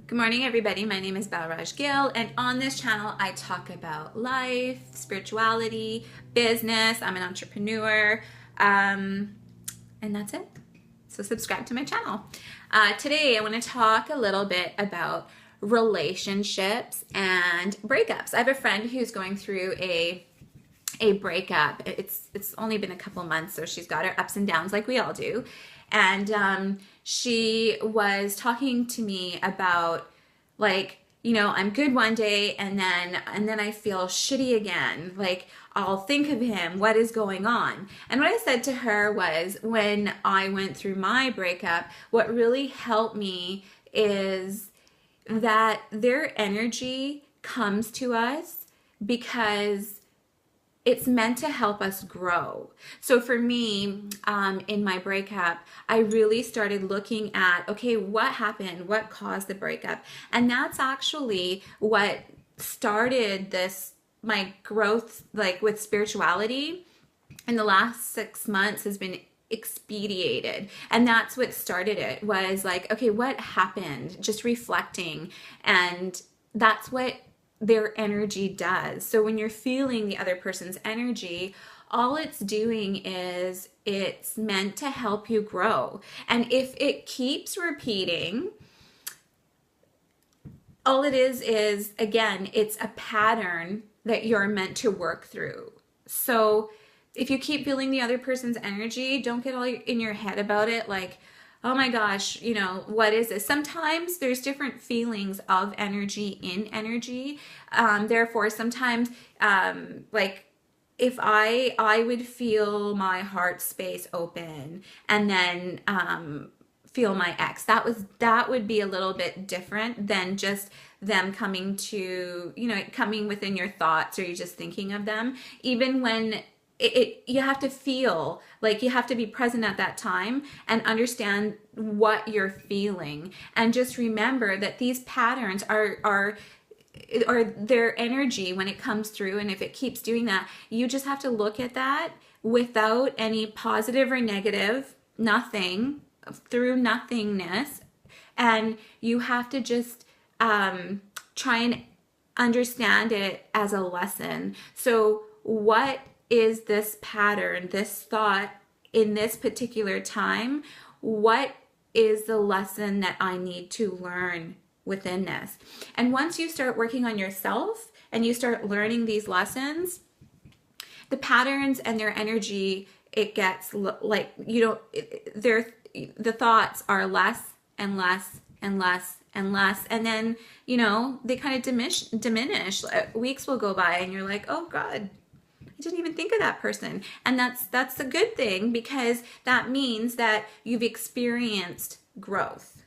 Good morning, everybody. My name is Balraj Gill, and on this channel, I talk about life, spirituality, business. I'm an entrepreneur, and that's it. So, subscribe to my channel. Today, I want to talk a little bit about relationships and breakups. I have a friend who's going through a breakup. It's only been a couple months, so she's got her ups and downs like we all do. And she was talking to me about, like, I'm good one day and then I feel shitty again. Like, I'll think of him, what is going on? And what I said to her was, when I went through my breakup, what really helped me is that their energy comes to us because it's meant to help us grow. So for me, in my breakup, I really started looking at, okay, what happened? What caused the breakup? And that's actually what started my growth, like with spirituality in the last 6 months, has been expedited. And that's what started it, was like, okay, what happened? Just reflecting. And that's what their energy does. So when you're feeling the other person's energy, all it's doing is it's meant to help you grow. And if it keeps repeating, all it is again, it's a pattern that you're meant to work through. So if you keep feeling the other person's energy, don't get all in your head about it, like, oh my gosh, what is this? Sometimes there's different feelings of energy in energy. Therefore, sometimes, like, if I would feel my heart space open and then feel my ex, that would be a little bit different than just them coming to, coming within your thoughts, or you just thinking of them. Even when you have to feel, like, you have to be present at that time and understand what you're feeling, and just remember that these patterns are their energy when it comes through. And if it keeps doing that, you just have to look at that without any positive or negative, nothing, through nothingness, and you have to just try and understand it as a lesson. So what is this pattern, this thought in this particular time? What is the lesson that I need to learn within this? And once you start working on yourself and you start learning these lessons, the patterns and their energy, it gets like, the thoughts are less and less and less and less, and then they kind of diminish. Weeks will go by and you're like, oh God, I didn't even think of that person. And that's a good thing, because that means that you've experienced growth.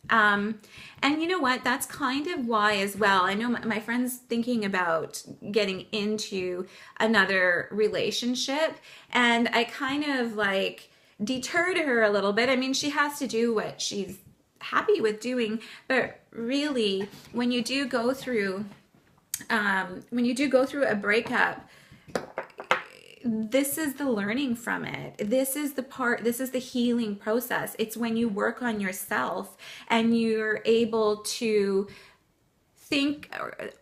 And you know what? That's kind of why as well. I know my friend's thinking about getting into another relationship, and I kind of like deterred her a little bit. I mean, she has to do what she's happy with doing, but really, when you do go through a breakup, this is the learning from it. This is the healing process. It's when you work on yourself and you're able to think,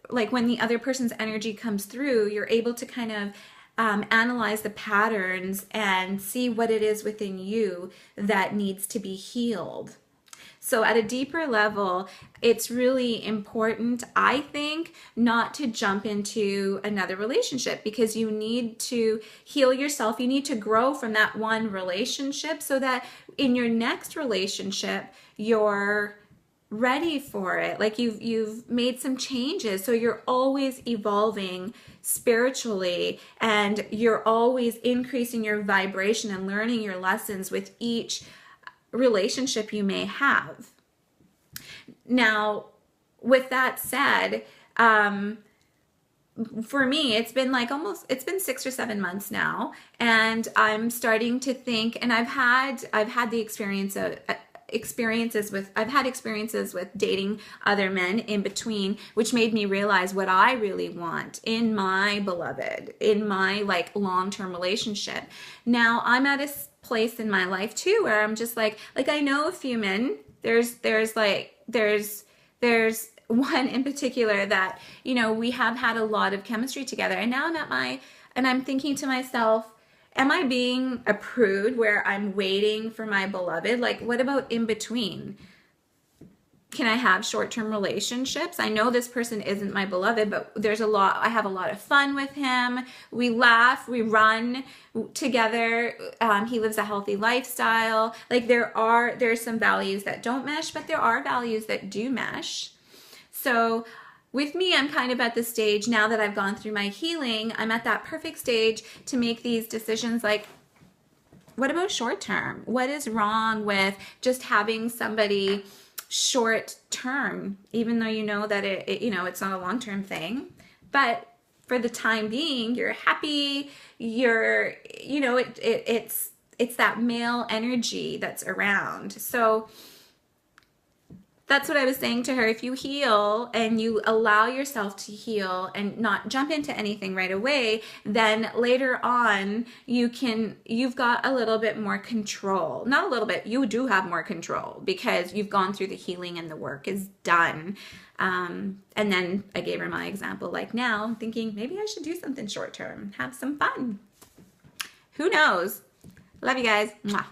like, when the other person's energy comes through, you're able to kind of analyze the patterns and see what it is within you that needs to be healed. So at a deeper level, it's really important, I think, not to jump into another relationship, because you need to heal yourself. You need to grow from that one relationship so that in your next relationship, you're ready for it. Like, you've made some changes. So you're always evolving spiritually, and you're always increasing your vibration and learning your lessons with each relationship you may have. Now, with that said, for me, it's been 6 or 7 months now, and I'm starting to think, and I've had the experiences with dating other men in between, which made me realize what I really want in my beloved, in my long-term relationship. Now I'm at a place in my life too where I'm just like I know a few men. There's There's one in particular that, you know, we have had a lot of chemistry together. And now and I'm thinking to myself, am I being a prude where I'm waiting for my beloved? Like, what about in between? Can I have short-term relationships? I know this person isn't my beloved, but I have a lot of fun with him. We laugh, we run together. He lives a healthy lifestyle. Like there's some values that don't mesh, but there are values that do mesh. So with me, I'm kind of at the stage now that I've gone through my healing, I'm at that perfect stage to make these decisions like, what about short term? What is wrong with just having somebody short term, even though you know that it's not a long term thing, but for the time being, you're happy, it's that male energy that's around. So that's what I was saying to her. If you heal and you allow yourself to heal and not jump into anything right away, then later on you've got a little bit more control. Not a little bit, you do have more control because you've gone through the healing and the work is done. And then I gave her my example. Like now I'm thinking maybe I should do something short term, have some fun. Who knows? Love you guys. Mwah.